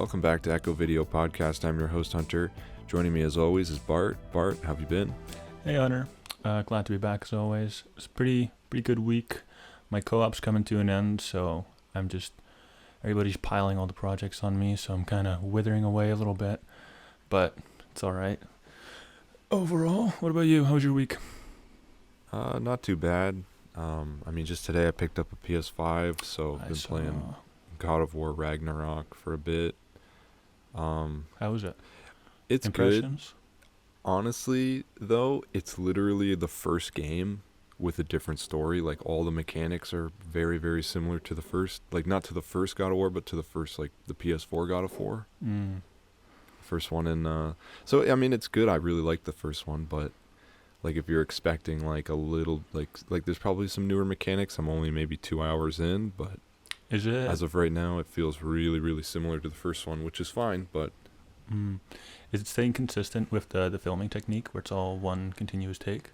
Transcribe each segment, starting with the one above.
Welcome back to EchoVideo Podcast. I'm your host, Hunter. Joining me as always is Bart. Bart, how have you been? Hey, Hunter. Glad to be back as always. It's a pretty good week. My co-op's coming to an end, so everybody's piling all the projects on me, so I'm kind of withering away a little bit, but it's all right. Overall, what about you? How was your week? Not too bad. Just today I picked up a PS5, so I've been playing God of War Ragnarok for a bit. How was it? It's Impressions? Good. Honestly, though, it's literally the first game with a different story. Like, all the mechanics are very, very similar to the first. Like, not to the first God of War, but to the first, like, the PS4 God of War. First one in... So, it's good. I really like the first one, but... Like, if you're expecting, like, a little... Like there's probably some newer mechanics. I'm only maybe 2 hours in, but... Is it? As of right now, it feels really, really similar to the first one, which is fine, but... Is it staying consistent with the filming technique, where it's all one continuous take?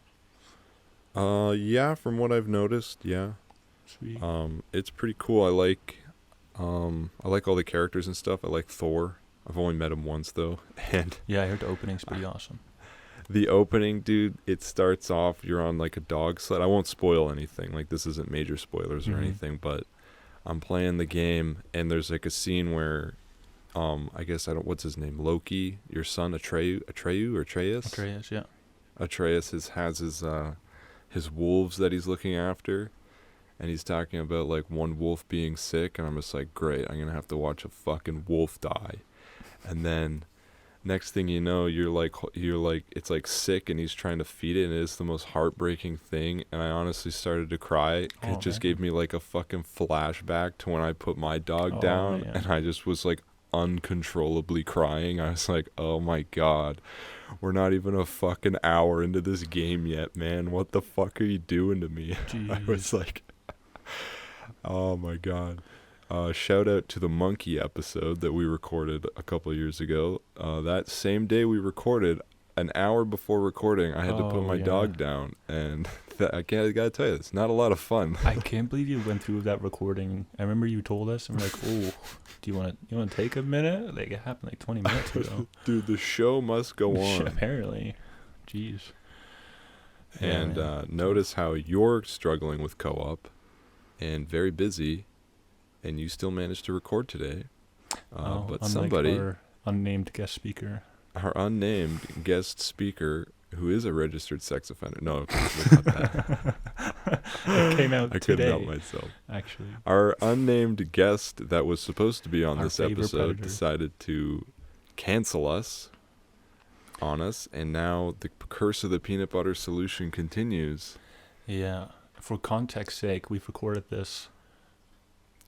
Yeah, from what I've noticed, yeah. Sweet. It's pretty cool. I like all the characters and stuff. I like Thor. I've only met him once, though. And yeah, I heard the opening's pretty awesome. The opening, dude, it starts off, you're on, like, a dog sled. I won't spoil anything. Like, this isn't major spoilers or anything, but I'm playing the game, and there's, like, a scene where... what's his name? Loki, your son, Atreus? Atreus, yeah. Atreus has his wolves that he's looking after, and he's talking about, like, one wolf being sick, and I'm just like, great, I'm gonna have to watch a fucking wolf die. And then next thing you know, you're like it's like sick, and he's trying to feed it, and it is the most heartbreaking thing. And I honestly started to cry. It just gave me, like, a fucking flashback to when I put my dog down, and I just was like uncontrollably crying. I was like, oh my god, we're not even a fucking hour into this game yet, man. What the fuck are you doing to me? I was like, oh my god. Shout out to the monkey episode that we recorded a couple of years ago. That same day we recorded, an hour before recording, I had to put my dog down, and I gotta tell you, it's not a lot of fun. I can't believe you went through that recording. I remember you told us, and we're like, "Oh, do you want to take a minute?" Like, it happened like 20 minutes ago. Dude, the show must go on. Apparently, jeez. And notice how you're struggling with co-op, and very busy, and you still managed to record today. But somebody, our unnamed guest speaker. Our unnamed guest speaker, who is a registered sex offender. No, not that. It came out today. I couldn't help myself. Actually, our unnamed guest that was supposed to be on this episode predator decided to cancel on us, and now the curse of the peanut butter solution continues. Yeah. For context's sake, we've recorded this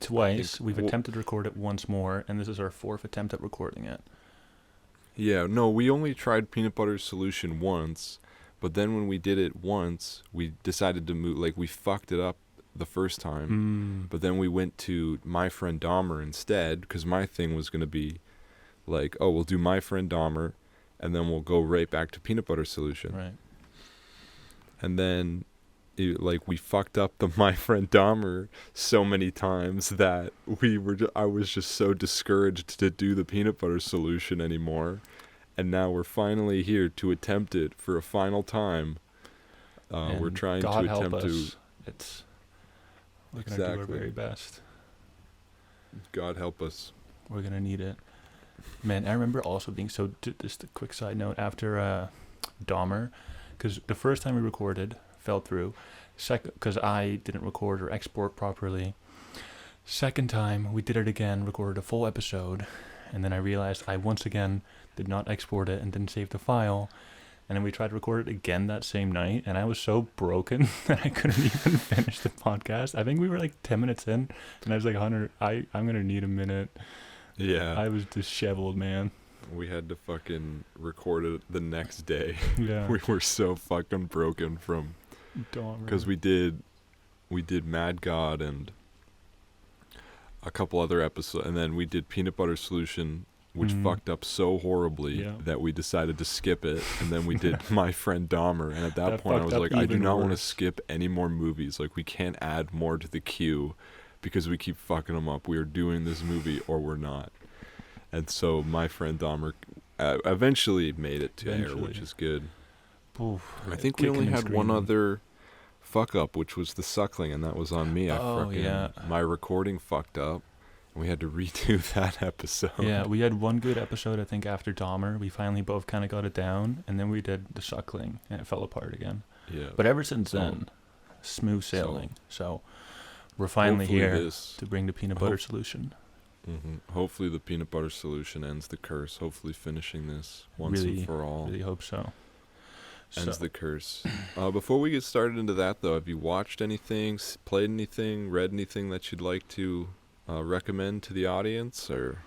twice. We've attempted to record it once more, and this is our fourth attempt at recording it. Yeah, no, we only tried peanut butter solution once, but then when we did it once, we decided to move, like, we fucked it up the first time, but then we went to My Friend Dahmer instead, because my thing was going to be, like, oh, we'll do My Friend Dahmer, and then we'll go right back to peanut butter solution. Right. And then... we fucked up the My Friend Dahmer so many times that I was just so discouraged to do the peanut butter solution anymore, and now we're finally here to attempt it for a final time. We're trying God to attempt us. We're gonna do our very best. God help us. We're gonna need it, man. I remember also being just a quick side note after Dahmer, because the first time we recorded fell through, because I didn't record or export properly. Second time we did it again, recorded a full episode, and then I realized I once again did not export it and didn't save the file, and then we tried to record it again that same night, and I was so broken that I couldn't even finish the podcast. I think we were like 10 minutes in, and I was like, Hunter, I'm gonna need a minute. Yeah, I was disheveled, man. We had to fucking record it the next day. Yeah. We were so fucking broken from... Because we did Mad God and a couple other episodes, and then we did Peanut Butter Solution, which fucked up so horribly that we decided to skip it, and then we did My Friend Dahmer, and at that point I was like, I do not want to skip any more movies. Like, we can't add more to the queue because we keep fucking them up. We are doing this movie or we're not. And so my friend Dahmer eventually made it to air, which is good. Oof, I think we only had one other fuck up, which was the suckling, and that was on me. My recording fucked up, and we had to redo that episode. Yeah, we had one good episode, I think, after Dahmer. We finally both kind of got it down, and then we did the suckling, and it fell apart again. Yeah. But ever since then, smooth sailing. So we're finally here to bring the peanut butter solution. Mm-hmm. Hopefully the peanut butter solution ends the curse. Hopefully finishing this once and for all. Really hope so. Ends the curse. Before we get started into that, though, have you watched anything, played anything, read anything that you'd like to recommend to the audience? Or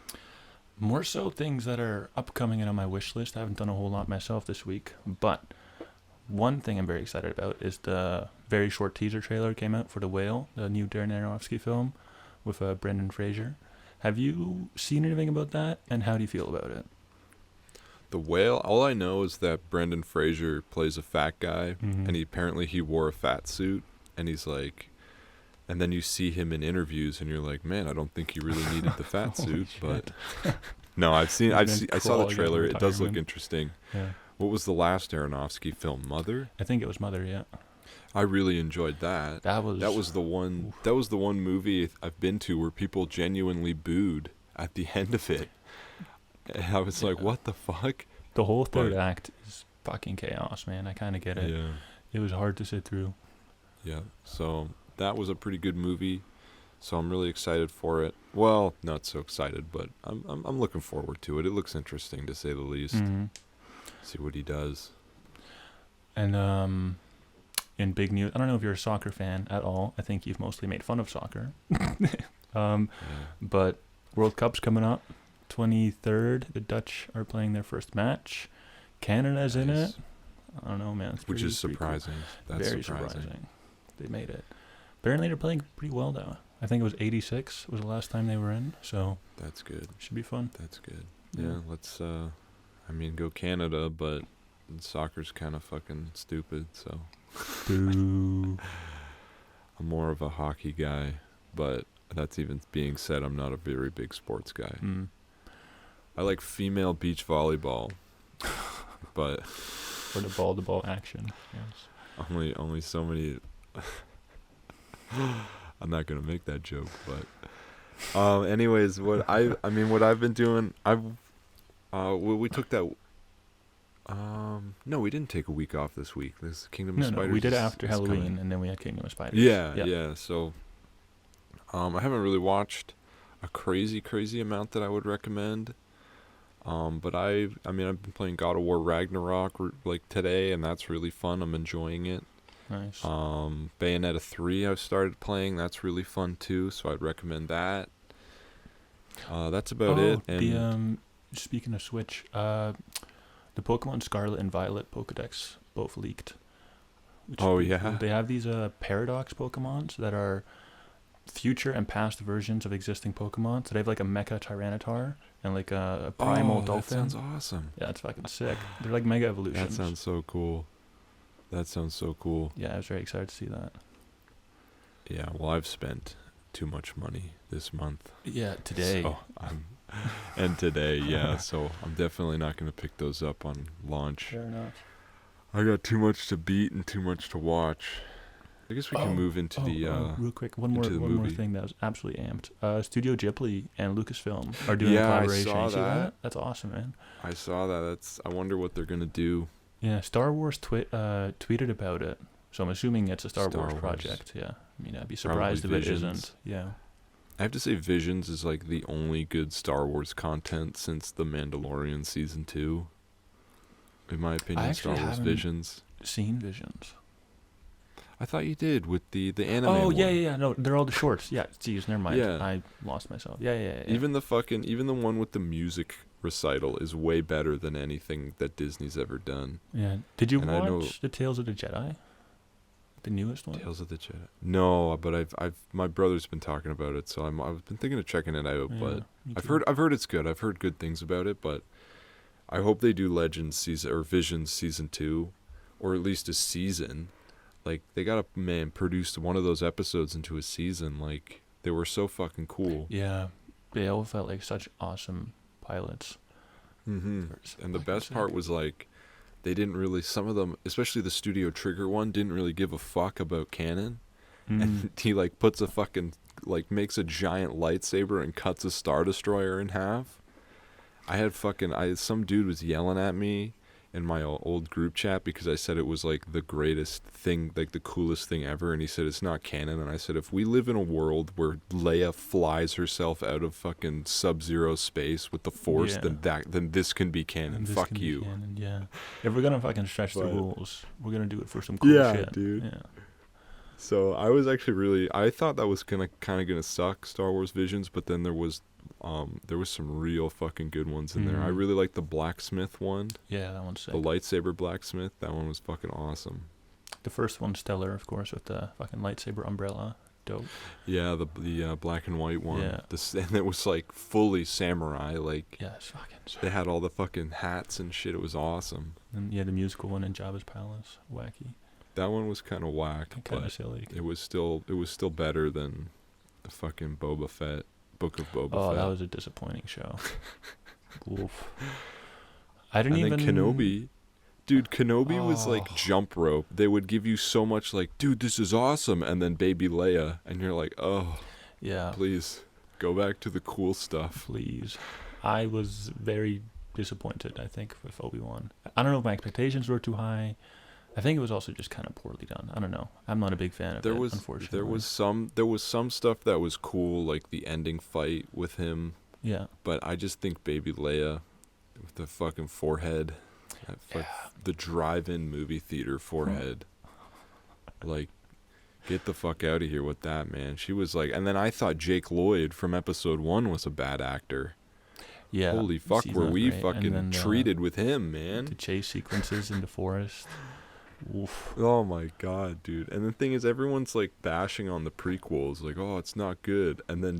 more so things that are upcoming and on my wish list. I haven't done a whole lot myself this week, but one thing I'm very excited about is the very short teaser trailer came out for The Whale, the new Darren Aronofsky film with Brendan Fraser. Have you seen anything about that, and how do you feel about it? The Whale, all I know is that Brendan Fraser plays a fat guy, and he wore a fat suit, and he's like, and then you see him in interviews, and you're like, man, I don't think he really needed the fat suit, but no, I saw the trailer. It does look interesting. Yeah. What was the last Aronofsky film? Mother? I think it was Mother. Yeah. I really enjoyed that. That was the one movie I've been to where people genuinely booed at the end of it. And I was like, what the fuck? The whole third act is fucking chaos, man. I kind of get it. Yeah. It was hard to sit through. Yeah. So that was a pretty good movie. So I'm really excited for it. Well, not so excited, but I'm looking forward to it. It looks interesting, to say the least. Mm-hmm. See what he does. And in big news, I don't know if you're a soccer fan at all. I think you've mostly made fun of soccer. But World Cup's coming up. 23rd, the Dutch are playing their first match. Canada's in it. I don't know, man. Which is surprising. Cool. That's very surprising. They made it. Apparently they're playing pretty well, though. I think it was 86 was the last time they were in, so that's good. Should be fun. That's good. Yeah, let's go Canada, but soccer's kind of fucking stupid, so boo. I'm more of a hockey guy, but that's even being said, I'm not a very big sports guy. I like female beach volleyball, but for the ball-to-ball action. Yes. Only so many. I'm not gonna make that joke, but anyways, what I've been doing, we took that. No, we didn't take a week off this week. This Kingdom of Spiders. No, we did it after Halloween, and then we had Kingdom of Spiders. Yeah. So, I haven't really watched a crazy amount that I would recommend. But I've been playing God of War Ragnarok like today, and that's really fun. I'm enjoying it. Nice. Bayonetta 3 I've started playing. That's really fun too, so I'd recommend that. That's about it. And speaking of Switch, the Pokemon Scarlet and Violet Pokedex both leaked. Yeah. They have these Paradox Pokemons that are future and past versions of existing Pokemon. So they have like a Mecha Tyranitar and like a Primal Dolphin. That sounds awesome. Yeah, it's fucking sick. They're like Mega Evolutions. That sounds so cool. Yeah, I was very excited to see that. Yeah, well, I've spent too much money this month. Yeah, today. Today, yeah. So I'm definitely not going to pick those up on launch. Fair enough. I got too much to beat and too much to watch. I guess we can move into real quick. One more thing that was absolutely amped. Studio Ghibli and Lucasfilm are doing a collaboration. I saw that. That's awesome, man. I saw that. I wonder what they're gonna do. Yeah, Star Wars tweeted about it, so I'm assuming it's a Star Wars project. Yeah, I mean, I'd be surprised if it isn't. Yeah. I have to say, Visions is like the only good Star Wars content since The Mandalorian Season 2. In my opinion, Star Wars Visions. Seen Visions. I thought you did with the anime. Oh one. yeah. No, they're all the shorts. Yeah, geez, never mind. Yeah. I lost myself. Yeah. Even the one with the music recital is way better than anything that Disney's ever done. Yeah. Did you watch the Tales of the Jedi? The newest one? Tales of the Jedi. No, but I've my brother's been talking about it, so I've been thinking of checking it out. Yeah, but I've heard it's good. I've heard good things about it, but I hope they do Legends season or Visions season 2, or at least a season. Like, they gotta, produce one of those episodes into a season. Like, they were so fucking cool. Yeah. They all felt like such awesome pilots. And the best part was like, they didn't really, some of them, especially the Studio Trigger one, didn't really give a fuck about canon. And he like puts a fucking, like makes a giant lightsaber and cuts a Star Destroyer in half. Some dude was yelling at me in my old group chat because I said it was like the greatest thing, like the coolest thing ever, and he said it's not canon. And I said, if we live in a world where Leia flies herself out of fucking Sub-Zero space with the Force, then this can be canon. Fuck you. Canon, yeah. If we're gonna fucking stretch the rules, we're gonna do it for some cool shit. Yeah, dude. Yeah. So I was actually I thought that was kind of gonna suck, Star Wars Visions, but then there was some real fucking good ones in there. I really liked the blacksmith one. Yeah, that one's sick. The lightsaber blacksmith, that one was fucking awesome. The first one's stellar, of course, with the fucking lightsaber umbrella. Dope. Yeah, the black and white one. Yeah. And it was like fully samurai. Like, yeah, it's fucking sick. They had all the fucking hats and shit. It was awesome. And yeah, the musical one in Jabba's palace, wacky. That one was kind of whack, kind of silly. It was still better than the fucking Boba Fett. Book of Boba Fett. Oh, that was a disappointing show. Oof. Then Kenobi. Dude, Kenobi was like jump rope. They would give you so much like, dude, this is awesome. And then baby Leia. And you're like, oh, yeah, please go back to the cool stuff. Please. I was very disappointed, I think, with Obi-Wan. I don't know if my expectations were too high. I think it was also just kind of poorly done. I don't know. I'm not a big fan of it, unfortunately. There was some stuff that was cool, like the ending fight with him. Yeah. But I just think baby Leia with the fucking forehead, the drive-in movie theater forehead. Like, get the fuck out of here with that, man. She was like, and then I thought Jake Lloyd from episode 1 was a bad actor. Yeah. Holy fuck, were we fucking treated with him, man. The chase sequences in the forest. Oof. Oh my god, dude. And the thing is, everyone's like bashing on the prequels, like, oh, it's not good. And then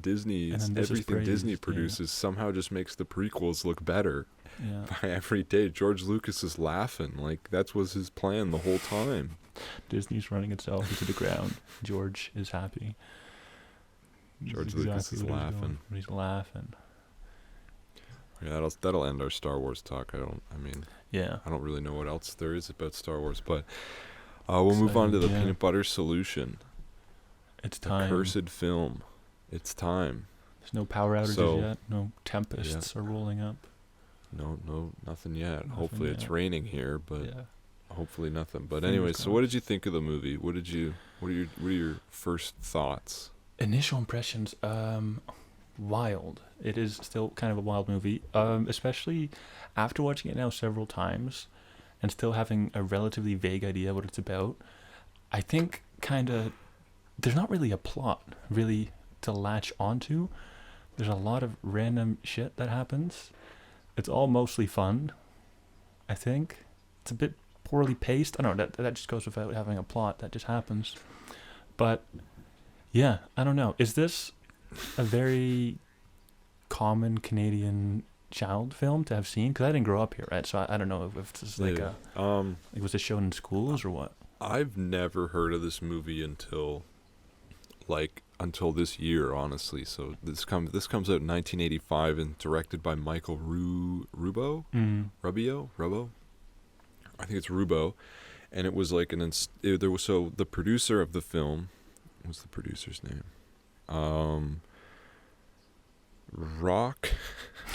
everything Disney produces somehow just makes the prequels look better. Yeah. By every day. George Lucas is laughing. Like, that was his plan the whole time. Disney's running itself into the ground. George is happy. George Lucas is laughing. He's laughing. Yeah, that'll end our Star Wars talk. I don't really know what else there is about Star Wars, but we'll move on to the peanut butter solution. It's time. The cursed film. It's time. There's no power outages yet. No tempests are rolling up. No, nothing yet. Hopefully it's raining here, but hopefully nothing. But anyway, so what did you think of the movie? What are your first thoughts? Initial impressions, wild. It is still kind of a wild movie, especially after watching it now several times and still having a relatively vague idea what it's about. I think there's not really a plot really to latch onto. There's a lot of random shit that happens. It's all mostly fun, I think. It's a bit poorly paced. I don't know, that just goes without having a plot. That just happens. But, yeah, I don't know. Is this a very common Canadian child film to have seen? Because I didn't grow up here, right? So I don't know if this is like was it shown in schools or what? I've never heard of this movie until this year, honestly. So this comes out in 1985 and directed by Michael Rubio. Rubio. I think it's Rubio, and it was like the producer of the film. What's the producer's name?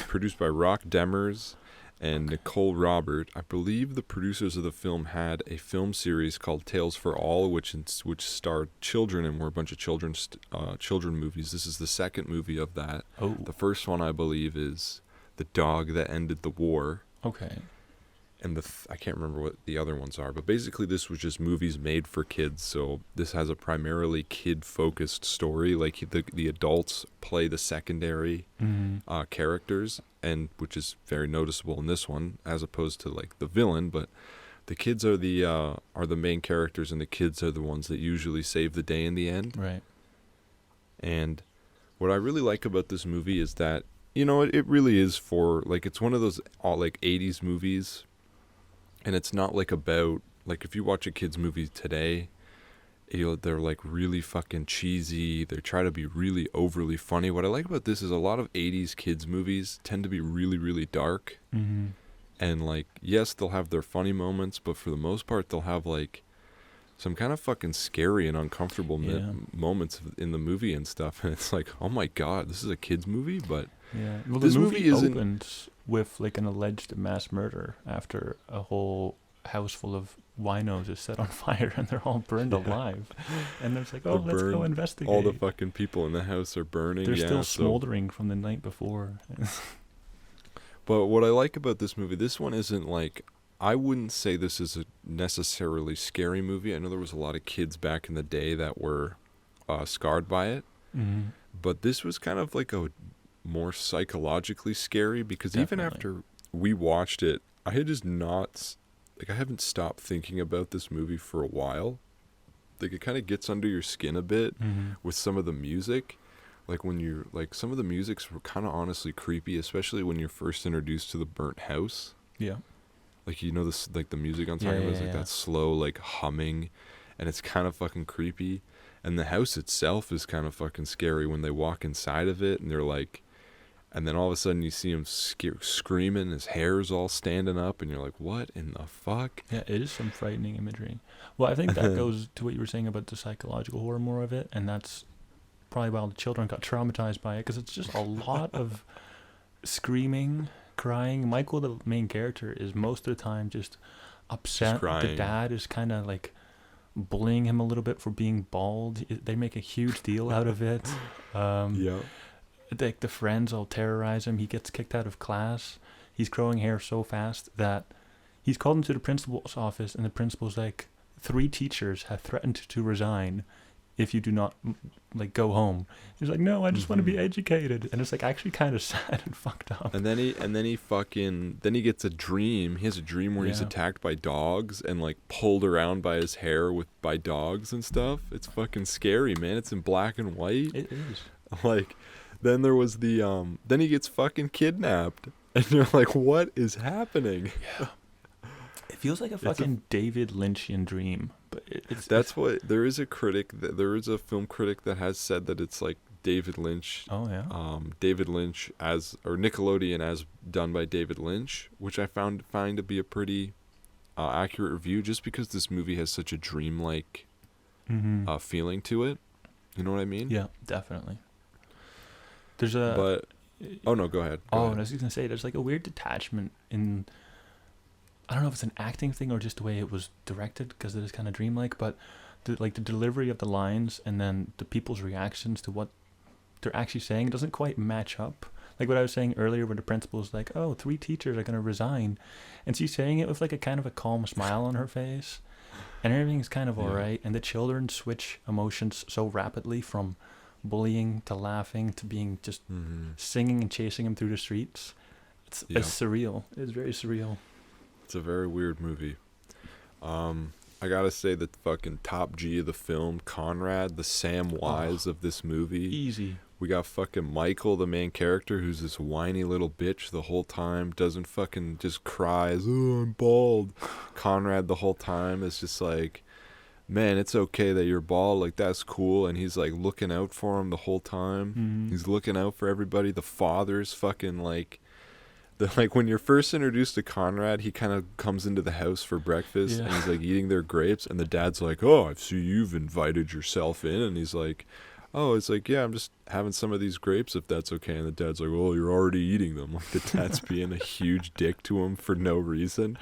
Produced by Rock Demers and Nicole Robert. I believe the producers of the film had a film series called Tales for All, which starred children and were a bunch of children movies. This is the second movie of that. Oh. The first one, I believe, is The Dog That Ended the War. Okay. And I can't remember what the other ones are, but basically this was just movies made for kids. So this has a primarily kid-focused story. Like the adults play the secondary characters, and which is very noticeable in this one, as opposed to like the villain. But the kids are the main characters, and the kids are the ones that usually save the day in the end. Right. And what I really like about this movie is that, you know, it really is for like, it's one of those like 80s movies. And it's not like about, like, if you watch a kid's movie today, they're like really fucking cheesy. They try to be really overly funny. What I like about this is a lot of 80s kids movies tend to be really, really dark. Mm-hmm. And like, yes, they'll have their funny moments, but for the most part, they'll have like some kind of fucking scary and uncomfortable moments in the movie and stuff. And it's like, oh my God, this is a kids movie, but yeah. Well, this the movie isn't... opens with like an alleged mass murder after a whole house full of winos is set on fire and they're all burned alive. And there's like, oh, let's go investigate. All the fucking people in the house are burning. They're still smoldering from the night before. But what I like about this movie, this one isn't like, I wouldn't say this is a necessarily scary movie. I know there was a lot of kids back in the day that were scarred by it. Mm-hmm. But this was kind of like a more psychologically scary, because Definitely. even after we watched it, I had just not, like, I haven't stopped thinking about this movie for a while. Like, it kind of gets under your skin a bit with some of the music. Like, when you're, like, some of the musics were kind of honestly creepy, especially when you're first introduced to the burnt house. Yeah. Like, you know, this, like, the music I'm talking about is like that slow, like, humming, and it's kind of fucking creepy. And the house itself is kind of fucking scary when they walk inside of it, and they're like, and then all of a sudden you see him screaming, his hair's all standing up, and you're like, what in the fuck? Yeah, it is some frightening imagery. Well, I think that goes to what you were saying about the psychological horror more of it, and that's probably why all the children got traumatized by it, because it's just a lot of screaming, crying. Michael, the main character, is most of the time just upset. The dad is kind of like bullying him a little bit for being bald. They make a huge deal out of it. The friends all terrorize him. He gets kicked out of class. He's growing hair so fast that he's called into the principal's office, and the principal's like, 3 teachers have threatened to resign if you do not, like, go home. He's like, no, I just want to be educated. And it's like actually kind of sad and fucked up. And then he gets a dream. He has a dream where he's attacked by dogs and like pulled around by his hair by dogs and stuff. It's fucking scary, man. It's in black and white. It is. Like, then there was then he gets fucking kidnapped, and you're like, what is happening? Yeah. It feels like a fucking David Lynchian dream, but there is a film critic that has said that it's like David Lynch. Oh yeah. David Lynch or Nickelodeon as done by David Lynch, which I find to be a pretty accurate review, just because this movie has such a dreamlike feeling to it. You know what I mean? Yeah, definitely. Oh no, go ahead. I was just gonna say, there's like a weird detachment in, I don't know if it's an acting thing or just the way it was directed, because it is kind of dreamlike, but the delivery of the lines and then the people's reactions to what they're actually saying doesn't quite match up. Like what I was saying earlier, where the principal's like, oh, 3 teachers are gonna resign, and she's saying it with like a kind of a calm smile on her face, and everything's kind of alright, and the children switch emotions so rapidly from bullying to laughing to being just singing and chasing him through the streets. It's surreal. It's very surreal. It's a very weird movie. I gotta say that fucking top G of the film, Conrad, the Sam Wise of this movie. Easy. We got fucking Michael, the main character, who's this whiny little bitch the whole time, doesn't fucking, just cries, oh, I'm bald. Conrad the whole time is just like, man, it's okay that you're bald, like, that's cool. And he's like looking out for him the whole time. He's looking out for everybody. The father's fucking like, when you're first introduced to Conrad, he kind of comes into the house for breakfast and he's like eating their grapes, and the dad's like, oh, I see you've invited yourself in. And he's like, oh, it's like, yeah, I'm just having some of these grapes if that's okay. And the dad's like, well, you're already eating them. Like, the dad's being a huge dick to him for no reason.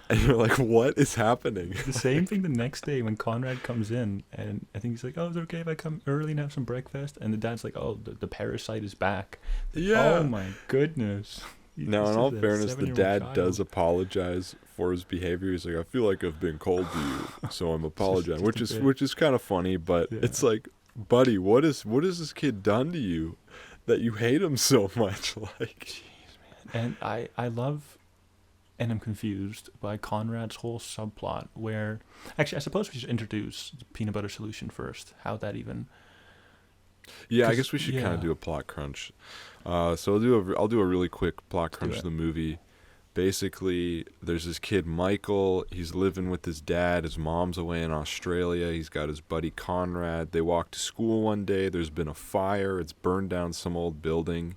And you're like, what is happening? The same thing the next day when Conrad comes in, and I think he's like, oh, is it okay if I come early and have some breakfast? And the dad's like, oh, the parasite is back. Yeah. Oh my goodness. Now, in all fairness, the dad does apologize for his behavior. He's like, I feel like I've been cold to you, so I'm apologizing, which is kind of funny, but it's like, buddy, what has this kid done to you that you hate him so much? Like, jeez, man. And I love, and I'm confused by Conrad's whole subplot, where actually I suppose we should introduce the peanut butter solution first. How that even? Yeah, I guess we should kind of do a plot crunch. So I'll do a really quick plot crunch of the movie. basically there's this kid Michael. He's living with his dad. His mom's away in Australia. He's got his buddy Conrad. They walk to school one day. There's been a fire. It's burned down some old building,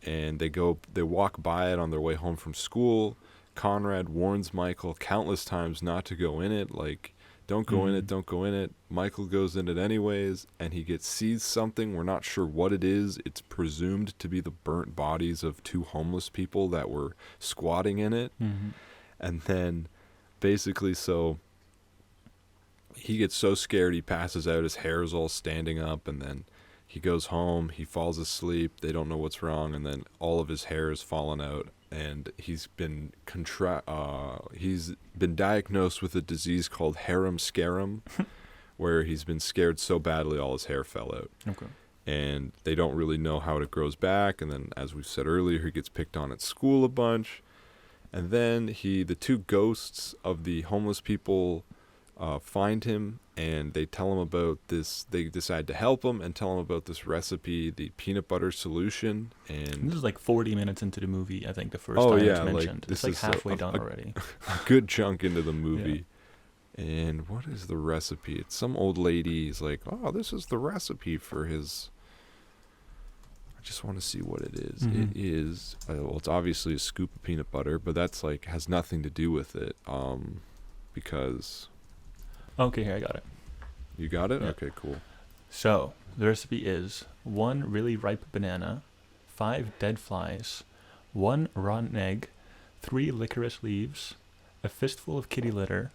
and they walk by it on their way home from school. Conrad warns Michael countless times not to go in it, like, don't go in it, don't go in it. Michael goes in it anyways, and he sees something. We're not sure what it is. It's presumed to be the burnt bodies of 2 homeless people that were squatting in it. Mm-hmm. And then basically, so he gets so scared he passes out. His hair is all standing up, and then he goes home. He falls asleep. They don't know what's wrong, and then all of his hair has fallen out. And he's been diagnosed with a disease called harem scarum, where he's been scared so badly all his hair fell out. Okay. And they don't really know how it grows back. And then, as we've said earlier, he gets picked on at school a bunch. And then the 2 ghosts of the homeless people find him, and they tell him about this. They decide to help him and tell him about this recipe, the peanut butter solution. And this is like 40 minutes into the movie, I think, the first time it's mentioned. This it's like is halfway done already. A good chunk into the movie. Yeah. And what is the recipe? It's some old lady's like, oh, this is the recipe for his... I just want to see what it is. Mm-hmm. It is... well, it's obviously a scoop of peanut butter, but that's like has nothing to do with it. Because... Okay, here, I got it. You got it? Yeah. Okay, cool. So, the recipe is 1 really ripe banana, 5 dead flies, 1 rotten egg, 3 licorice leaves, a fistful of kitty litter,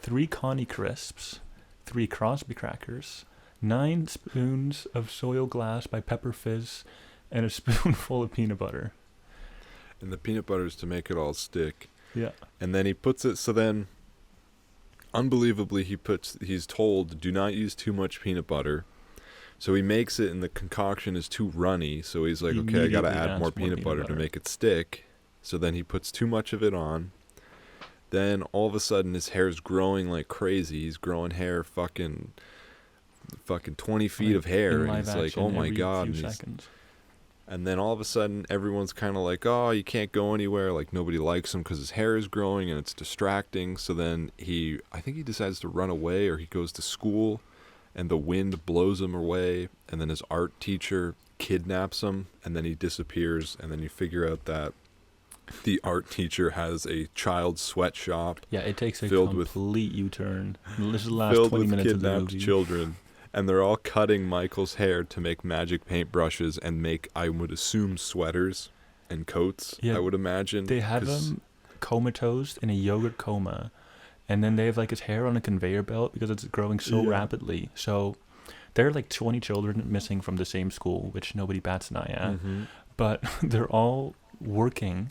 3 Connie crisps, 3 Crosby crackers, 9 spoons of Soil Glass by Pepper Fizz, and a spoonful of peanut butter. And the peanut butter is to make it all stick. Yeah. And then he puts it, so then... Unbelievably, he's told, do not use too much peanut butter. So he makes it, and the concoction is too runny. So he's like, okay, I got to add more peanut butter to make it stick. So then he puts too much of it on. Then all of a sudden, his hair's growing like crazy. He's growing hair fucking 20 feet of hair. And he's like, oh my God. And then all of a sudden, everyone's kind of like, oh, you can't go anywhere. Like, nobody likes him because his hair is growing and it's distracting. So then I think he decides to run away, or he goes to school and the wind blows him away. And then his art teacher kidnaps him, and then he disappears. And then you figure out that the art teacher has a child sweatshop. Yeah, it takes a complete U-turn. This is the last 20 minutes of the movie. Kidnapped children. And they're all cutting Michael's hair to make magic paintbrushes and make, I would assume, sweaters and coats, I would imagine. They have him comatose in a yogurt coma, and then they have like his hair on a conveyor belt because it's growing so rapidly. So there are like 20 children missing from the same school, which nobody bats an eye at. Mm-hmm. But they're all working,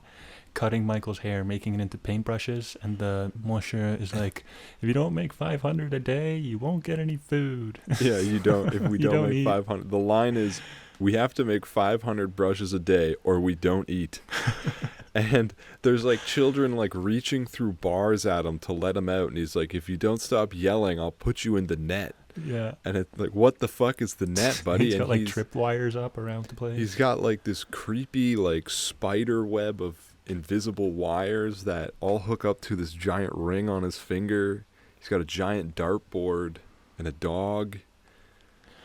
cutting Michael's hair, making it into paintbrushes, and the monsieur is like, if you don't make 500 a day, you won't get any food. Yeah, you don't. If we don't make 500, the line is, we have to make 500 brushes a day or we don't eat. And there's like children like reaching through bars at him to let him out, and he's like, if you don't stop yelling, I'll put you in the net. Yeah. And it's like, what the fuck is the net, buddy? He's got like tripwires up around the place. He's got like this creepy like spider web of invisible wires that all hook up to this giant ring on his finger. He's got a giant dartboard and a dog.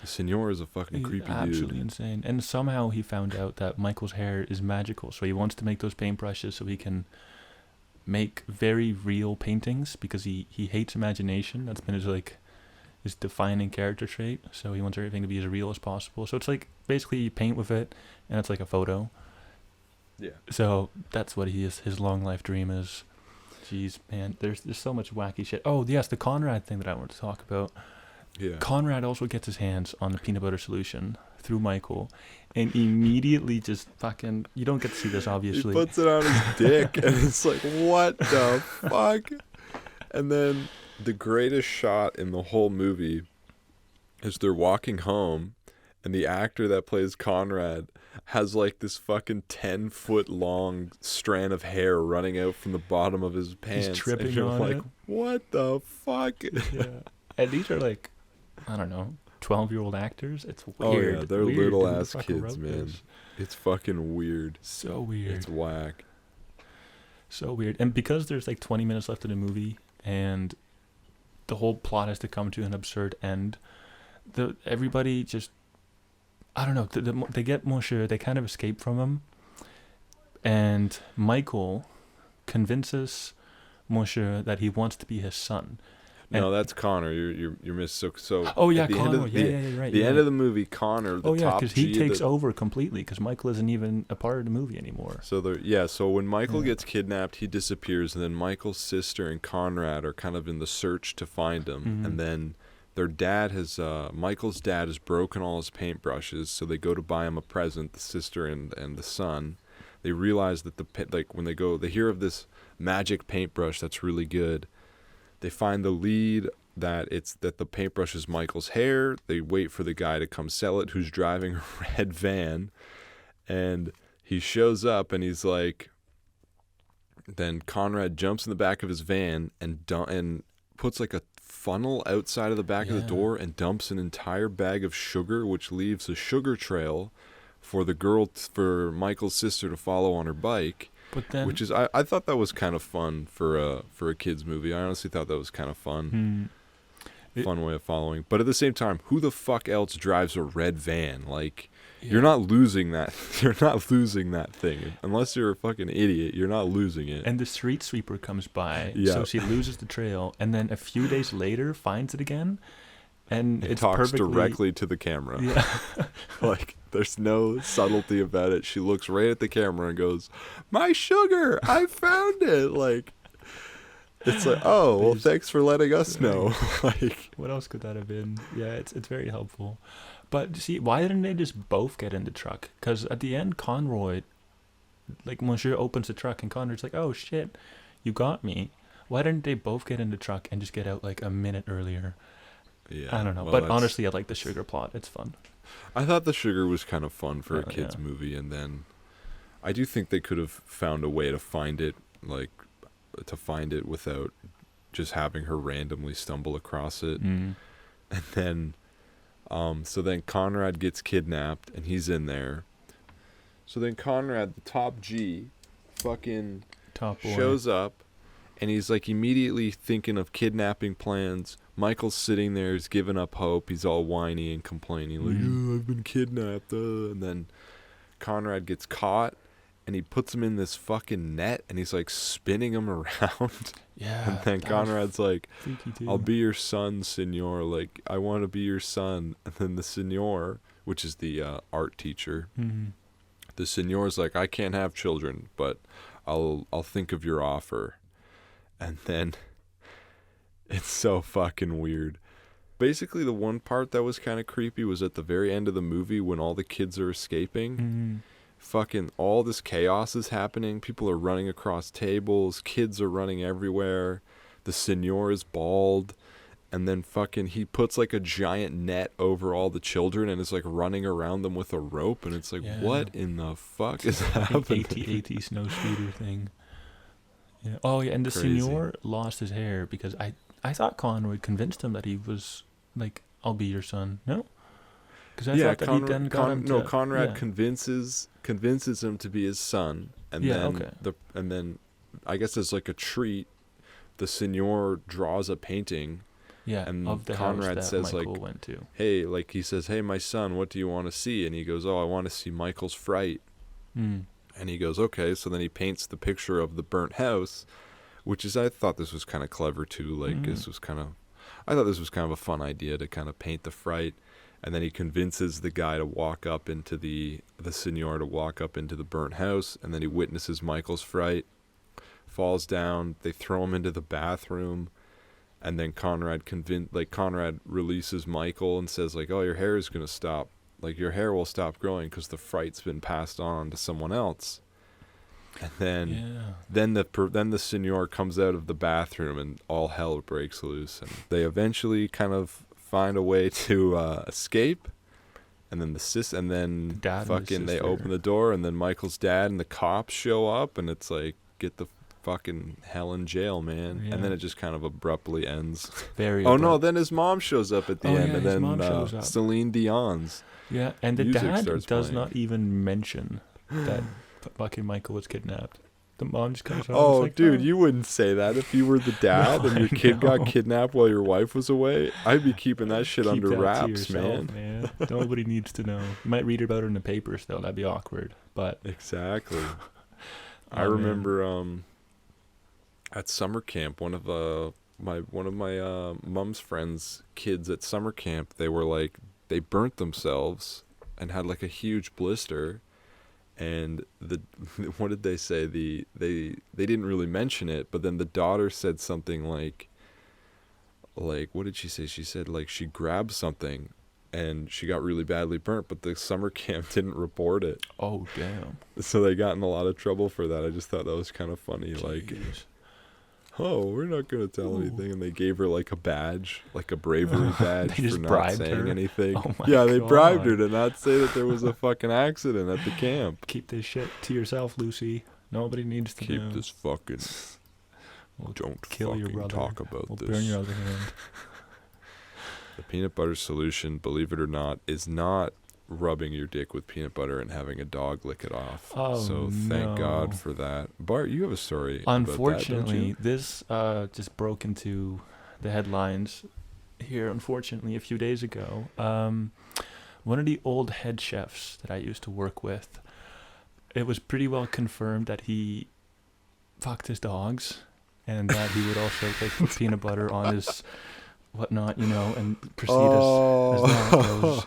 The Senor is a fucking creepy dude. Absolutely insane. And somehow he found out that Michael's hair is magical, so he wants to make those paintbrushes so he can make very real paintings, because he hates imagination. That's been his defining character trait. So he wants everything to be as real as possible. So it's like basically you paint with it, and it's like a photo. Yeah. So that's what his long life dream is. Jeez, man, there's so much wacky shit. Oh, yes, the Conrad thing that I want to talk about. Yeah. Conrad also gets his hands on the peanut butter solution through Michael, and immediately just fucking, you don't get to see this obviously. He puts it on his dick, and it's like, what the fuck? And then the greatest shot in the whole movie is they're walking home, and the actor that plays Conrad has like this fucking 10-foot long strand of hair running out from the bottom of his pants. He's tripping and you're on like, it. what the fuck? Yeah. And these are like, I don't know, 12-year-old actors. It's weird. Oh yeah, they're weird little ass kids, man. This. It's fucking weird. So weird. It's whack. So weird. And because there's like 20 minutes left in the movie and the whole plot has to come to an absurd end, everybody just, I don't know, they get Monsieur, they kind of escape from him, and Michael convinces Monsieur that he wants to be his son. No, that's Connor. You're missed. So oh yeah, at the Connor. End of, Yeah, right. The end of the movie, Connor. The top because he G, takes over completely because Michael isn't even a part of the movie anymore. So when Michael gets kidnapped, he disappears, and then Michael's sister and Conrad are kind of in the search to find him, and then their dad has Michael's dad has broken all his paintbrushes, so they go to buy him a present. The sister and the son, they realize that when they hear of this magic paintbrush that's really good. They find the lead that the paintbrush is Michael's hair. They wait for the guy to come sell it, who's driving a red van, and he shows up and he's like. Then Conrad jumps in the back of his van and puts like a funnel outside of the back of the door and dumps an entire bag of sugar, which leaves a sugar trail for for Michael's sister to follow on her bike. But then, which is I thought that was kind of fun for a kids movie. I honestly thought that was kind of fun. Fun way of following. But at the same time, who the fuck else drives a red van? Like, you're not losing that. You're not losing that thing unless you're a fucking idiot. You're not losing it. And the street sweeper comes by, so she loses the trail, and then a few days later finds it again, and it talks directly to the camera. Yeah. Like, there's no subtlety about it. She looks right at the camera and goes, "My sugar, I found it." Like, it's like, oh, well, thanks for letting us know. Like, what else could that have been? Yeah, it's very helpful. But see, why didn't they just both get in the truck? Because at the end, Conroy, like, Monsieur opens the truck and Conroy's like, "Oh shit, you got me." Why didn't they both get in the truck and just get out like a minute earlier? Yeah, I don't know. Well, but honestly, I like the sugar plot. It's fun. I thought the sugar was kind of fun for a kids movie, and then I do think they could have found a way to find it, without just having her randomly stumble across it. And then, so then Conrad gets kidnapped, and he's in there. So then Conrad, the top G, fucking shows up, and he's like immediately thinking of kidnapping plans. Michael's sitting there, he's giving up hope. He's all whiny and complaining, like, "Oh, I've been kidnapped." And then Conrad gets caught, and he puts him in this fucking net, and he's like spinning him around. Yeah. And then Conrad's like, "I'll be your son, senor. Like, I want to be your son." And then the senor, which is the art teacher, the senor's like, "I can't have children, but I'll think of your offer." And then it's so fucking weird. Basically, the one part that was kind of creepy was at the very end of the movie when all the kids are escaping. Fucking all this chaos is happening. People are running across tables. Kids are running everywhere. The senor is bald. And then fucking he puts like a giant net over all the children and is like running around them with a rope. And it's like, what in the fuck is happening? AT snow scooter thing. Yeah. Oh yeah, and the senor lost his hair because I thought Conroy convinced him that he was like, "I'll be your son." No, because I thought that he then got him to, Conrad convinces him to be his son, and then I guess as like a treat, the senor draws a painting. Yeah, and of the Conrad house that says Michael like, went to. "Hey," like he says, "Hey, my son, what do you want to see?" And he goes, "Oh, I want to see Michael's fright." And he goes, "Okay." So then he paints the picture of the burnt house, which is, I thought this was kind of clever too. Like I thought this was kind of a fun idea to kind of paint the fright. And then he convinces the guy to walk up into the senor to walk up into the burnt house. And then he witnesses Michael's fright, falls down. They throw him into the bathroom. And then Conrad releases Michael and says like, "Oh, your hair is going to stop. Like, your hair will stop growing because the fright's been passed on to someone else." And then the senor comes out of the bathroom and all hell breaks loose. And they eventually kind of find a way to escape. And then they open the door, and then Michael's dad and the cops show up, and it's like, get the fucking hell in jail, man. And then it just kind of abruptly ends. No, then his mom shows up at the end, and then Celine Dion's. Yeah, and the dad does not even mention that fucking Michael was kidnapped. The mom just comes home. Oh, like, dude, you wouldn't say that if you were the dad and your kid got kidnapped while your wife was away. I'd be keeping that shit under wraps, man. Nobody needs to know. You might read about it in the papers, though. That'd be awkward. But exactly. I remember at summer camp, one of my mom's friends' kids at summer camp, they burnt themselves and had like a huge blister. And what did they say? They didn't really mention it, but then the daughter said something like what did she say? She said like she grabbed something and she got really badly burnt, but the summer camp didn't report it. Oh, damn. So they got in a lot of trouble for that. I just thought that was kind of funny. Jeez. Like, oh, we're not going to tell anything. And they gave her like a badge, like a bravery badge for not saying anything. Oh my yeah, they God. bribed her to not say that there was a fucking accident at the camp. Keep this shit to yourself, Lucy. Nobody needs to know. Keep this fucking... Don't kill your brother. Talk about this. Burn your other hand. The peanut butter solution, believe it or not, is not rubbing your dick with peanut butter and having a dog lick it off. Oh, so thank God for that. Bart, you have a story. Unfortunately, about that, don't you? this just broke into the headlines here. Unfortunately, a few days ago, one of the old head chefs that I used to work with, it was pretty well confirmed that he fucked his dogs and that he would also put peanut butter on his whatnot, and proceed as that goes.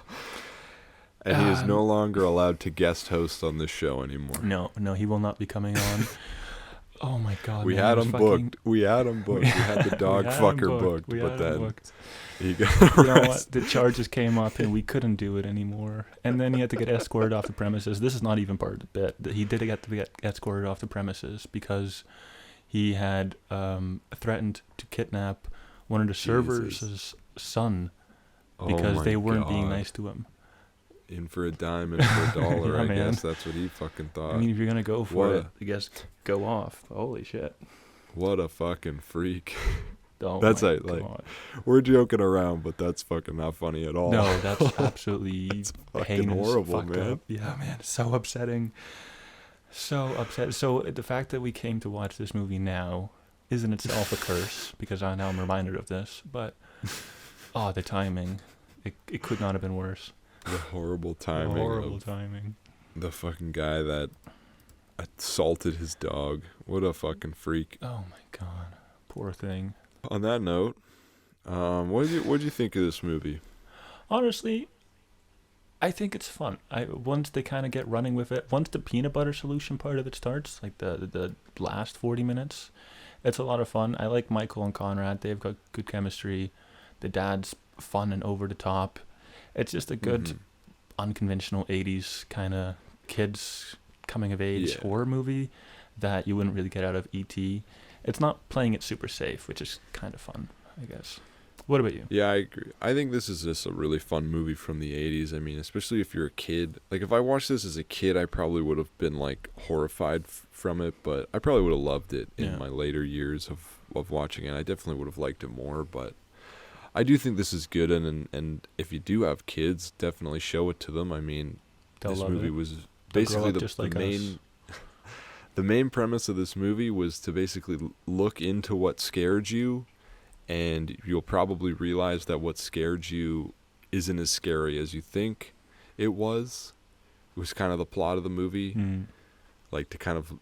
And he is no longer allowed to guest host on this show anymore. No, he will not be coming on. Oh my God! We had him booked. We had the dog fucker booked. But then he got arrested. You know what? The charges came up and we couldn't do it anymore. And then he had to get escorted off the premises. This is not even part of the bit. He did get to get escorted off the premises because he had threatened to kidnap one of the servers' son because they weren't being nice to him. In for a dime and for a dollar, yeah, I man. guess that's what he fucking thought. I mean, if you're gonna go for it, I guess go off. Holy shit! What a fucking freak. Oh, that's like we're joking around, but that's fucking not funny at all. No, that's absolutely it's fucking heinous, horrible, man. Up. Yeah, man, so upsetting. So upset. So the fact that we came to watch this movie now is in itself a curse because I now am reminded of this. But the timing, it could not have been worse. The horrible timing. The fucking guy that assaulted his dog. What a fucking freak. Oh my God, poor thing. On that note, what did you think of this movie? Honestly, I think it's fun. Once they kind of get running with it, once the peanut butter solution part of it starts, like the last 40 minutes, it's a lot of fun. I like Michael and Conrad. They've got good chemistry. The dad's fun and over the top. It's just a good, unconventional 80s kind of kids coming of age horror movie that you wouldn't really get out of E.T. It's not playing it super safe, which is kind of fun, I guess. What about you? Yeah, I agree. I think this is just a really fun movie from the 80s. I mean, especially if you're a kid. Like, if I watched this as a kid, I probably would have been, like, horrified from it, but I probably would have loved it in my later years of watching it. I definitely would have liked it more, but I do think this is good, and if you do have kids, definitely show it to them. I mean, this movie was basically the main premise of this movie was to basically look into what scared you, and you'll probably realize that what scared you isn't as scary as you think it was. It was kind of the plot of the movie. Like to kind of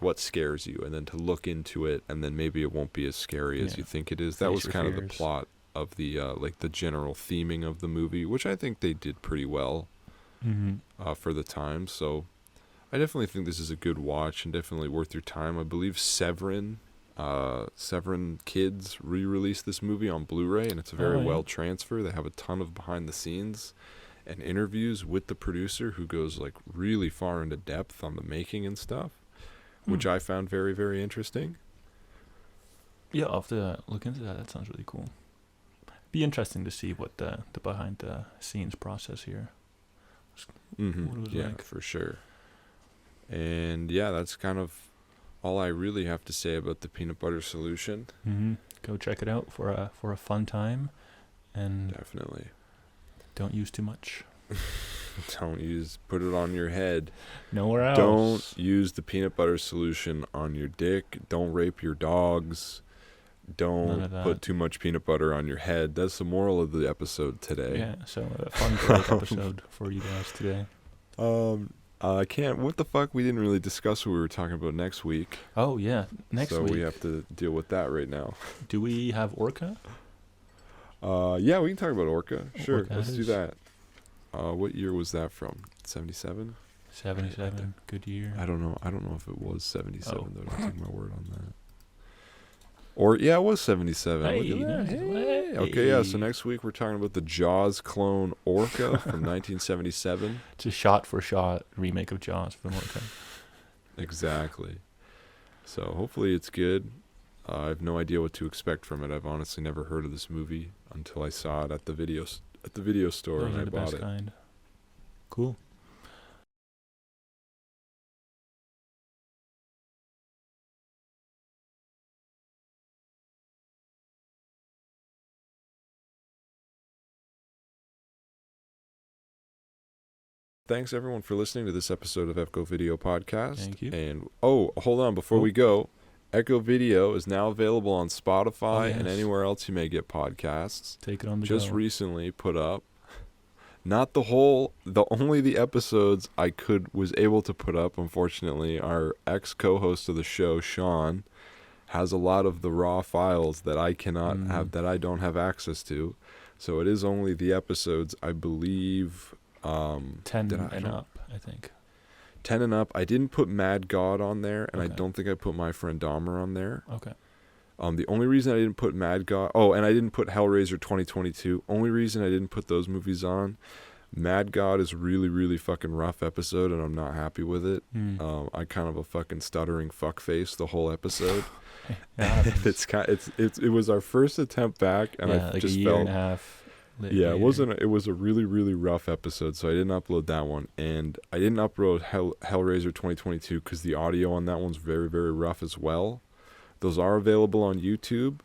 what scares you, and then to look into it, and then maybe it won't be as scary as you think it is. That was kind of the plot of the the general theming of the movie, which I think they did pretty well for the time. So I definitely think this is a good watch and definitely worth your time. I believe Severin Kids re-released this movie on Blu-ray, and it's a very well transfer. They have a ton of behind the scenes and interviews with the producer who goes like really far into depth on the making and stuff, which I found very, very interesting. Yeah, I'll have to look into that. That sounds really cool. Be interesting to see what the behind the scenes process here. Yeah, like. For sure. And yeah, that's kind of all I really have to say about the peanut butter solution. Go check it out for a fun time, and definitely don't use too much. Put it on your head. Nowhere else. Don't use the peanut butter solution on your dick. Don't rape your dogs. Don't put too much peanut butter on your head. That's the moral of the episode today. Yeah, so a fun break episode for you guys today. I can't. What the fuck? We didn't really discuss what we were talking about next week. Oh, yeah. Next week. So we have to deal with that right now. Do we have Orca? Yeah, we can talk about Orca. Sure, Orca let's do that. What year was that from? 77? 77. Good year. I don't know. I don't know if it was 77 though. Don't take my word on that. Or yeah, it was 77. Hey, Look at that. nice. Hey. Okay, yeah. So next week we're talking about the Jaws clone Orca from 1977. It's a shot-for-shot remake of Jaws from Orca. Exactly. So hopefully it's good. I have no idea what to expect from it. I've honestly never heard of this movie until I saw it at the video store. Those and are I the bought best it. kind. Cool. Thanks everyone for listening to this episode of EchoVideo Podcast. Thank you. And hold on before we go. EchoVideo is now available on Spotify and anywhere else you may get podcasts. Take it on the Just go. recently put up, only the episodes I was able to put up. Unfortunately, our ex-co-host of the show, Sean, has a lot of the raw files that I cannot have, that I don't have access to. So it is only the episodes, I believe. 10 and up, I think. 10 and up. I didn't put Mad God on there, and Okay. I don't think I put My Friend Dahmer on there. Okay. The only reason I didn't put Mad God... Oh, and I didn't put Hellraiser 2022. Only reason I didn't put those movies on. Mad God is really, really fucking rough episode, and I'm not happy with it. I kind of a fucking stuttering fuckface the whole episode. It was our first attempt back, and I like just a year felt... and a half Yeah, later. it was a really, really rough episode, so I didn't upload that one. And I didn't upload Hellraiser 2022 because the audio on that one's very, very rough as well. Those are available on YouTube,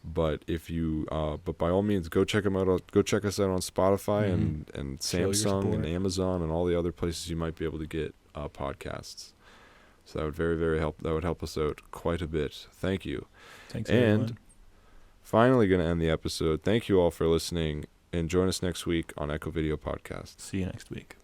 but but by all means, go check them out. Go check us out on Spotify and Samsung and Amazon and all the other places you might be able to get podcasts. So that would very, very help. That would help us out quite a bit. Thank you. Thanks, and everyone. finally, going to end the episode. Thank you all for listening. And join us next week on EchoVideo Podcast. See you next week.